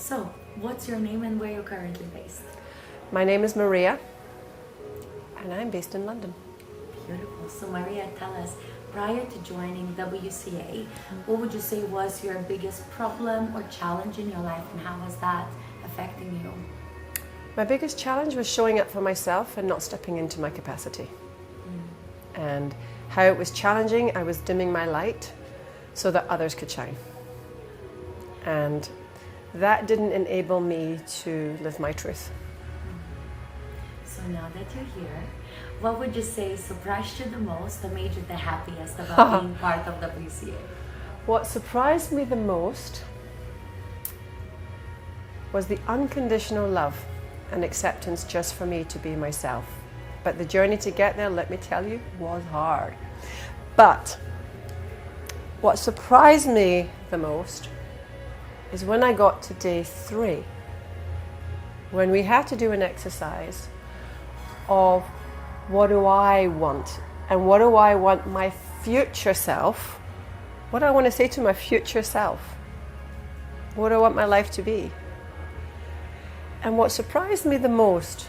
So, what's your name and where you're currently based? My name is Maria, and I'm based in London. Beautiful. So, Maria, tell us, prior to joining WCA, what would you say was your biggest problem or challenge in your life, and how was that affecting you? My biggest challenge was showing up for myself and not stepping into my capacity. And how it was challenging, I was dimming my light so that others could shine. And that didn't enable me to live my truth. So now that you're here, what would you say surprised you the most or made you the happiest about being part of WCA? What surprised me the most was the unconditional love and acceptance just for me to be myself. But the journey to get there, let me tell you, was hard. But what surprised me the most is when I got to day 3, when we had to do an exercise of what do I want, and what do I want my future self, what do I want to say to my future self, what do I want my life to be. And what surprised me the most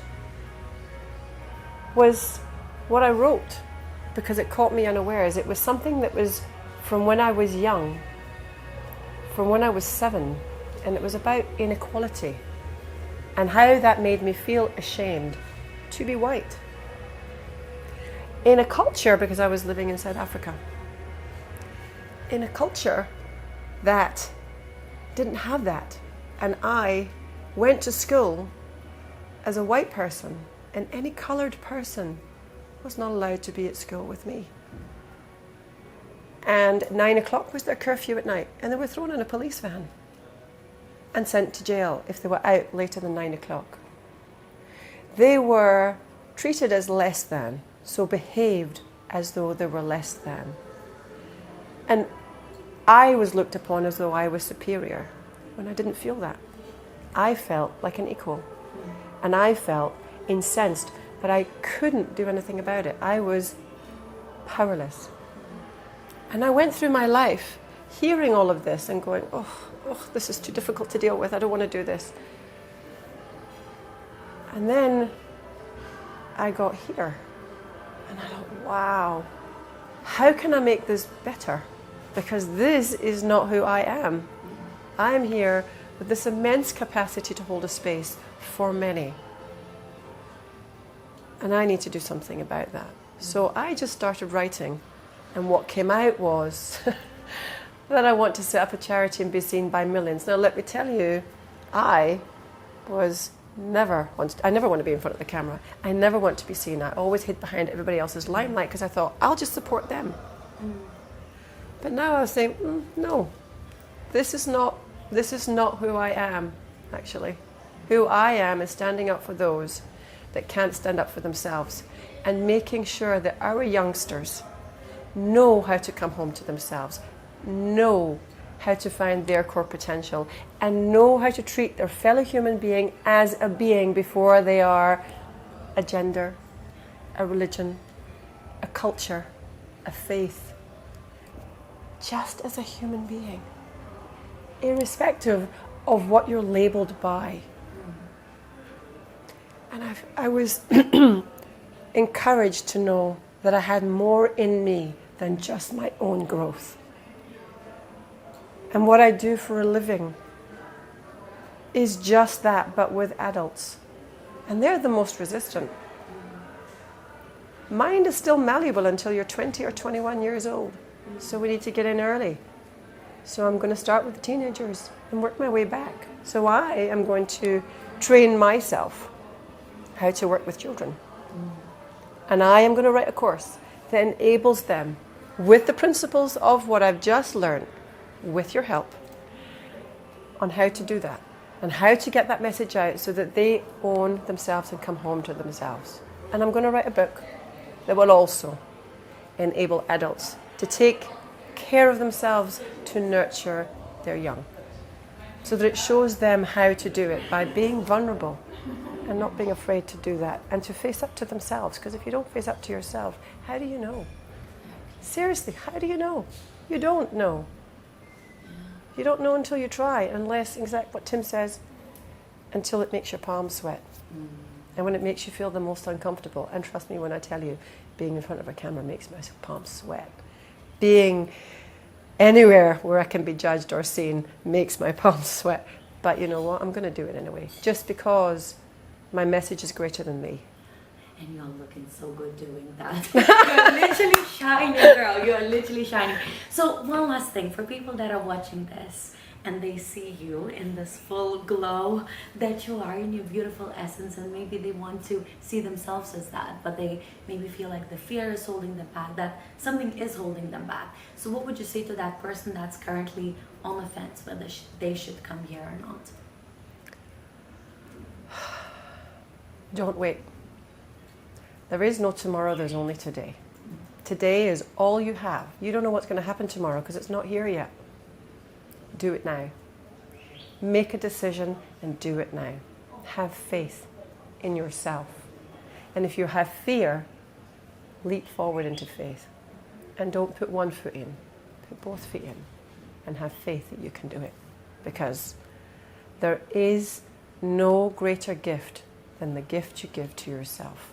was what I wrote, because it caught me unawares. It was something that was from when I was young, from when I was 7, and it was about inequality and how that made me feel ashamed to be white. In a culture, because I was living in South Africa, in a culture that didn't have that. And I went to school as a white person, and any coloured person was not allowed to be at school with me. And 9 o'clock was their curfew at night, and they were thrown in a police van and sent to jail if they were out later than 9 o'clock. They were treated as less than, so behaved as though they were less than. And I was looked upon as though I was superior, when I didn't feel that. I felt like an equal, and I felt incensed that I couldn't do anything about it. I was powerless. And I went through my life hearing all of this and going, oh, this is too difficult to deal with. I don't want to do this. And then I got here, and I thought, wow, how can I make this better? Because this is not who I am. I'm here with this immense capacity to hold a space for many. And I need to do something about that. So I just started writing. And what came out was that I want to set up a charity and be seen by millions. Now, let me tell you, I never want to be in front of the camera. I never want to be seen. I always hid behind everybody else's limelight because I thought, I'll just support them. But now I was saying, no, this is not who I am, actually. Who I am is standing up for those that can't stand up for themselves, and making sure that our youngsters know how to come home to themselves, know how to find their core potential, and know how to treat their fellow human being as a being before they are a gender, a religion, a culture, a faith. Just as a human being, irrespective of what you're labelled by. And I was encouraged to know that I had more in me than just my own growth. And what I do for a living is just that, but with adults. And they're the most resistant. Mind is still malleable until you're 20 or 21 years old. So we need to get in early. So I'm going to start with the teenagers and work my way back. So I am going to train myself how to work with children. And I am going to write a course that enables them, with the principles of what I've just learned, with your help, on how to do that and how to get that message out so that they own themselves and come home to themselves. And I'm going to write a book that will also enable adults to take care of themselves, to nurture their young, so that it shows them how to do it by being vulnerable and not being afraid to do that and to face up to themselves. Because if you don't face up to yourself, how do you know? Seriously, how do you know? You don't know. You don't know until you try, unless, exactly what Tim says, until it makes your palms sweat. And when it makes you feel the most uncomfortable, and trust me when I tell you, being in front of a camera makes my palms sweat. Being anywhere where I can be judged or seen makes my palms sweat. But you know what? I'm going to do it anyway, just because my message is greater than me. And you're looking so good doing that. You're literally shining, girl. You're literally shining. So one last thing, for people that are watching this and they see you in this full glow that you are in your beautiful essence, and maybe they want to see themselves as that, but they maybe feel like the fear is holding them back, that something is holding them back. So what would you say to that person that's currently on the fence whether they should come here or not? Don't wait. There is no tomorrow, there's only today. Today is all you have. You don't know what's going to happen tomorrow because it's not here yet. Do it now. Make a decision and do it now. Have faith in yourself. And if you have fear, leap forward into faith. And don't put one foot in, put both feet in. And have faith that you can do it. Because there is no greater gift than the gift you give to yourself.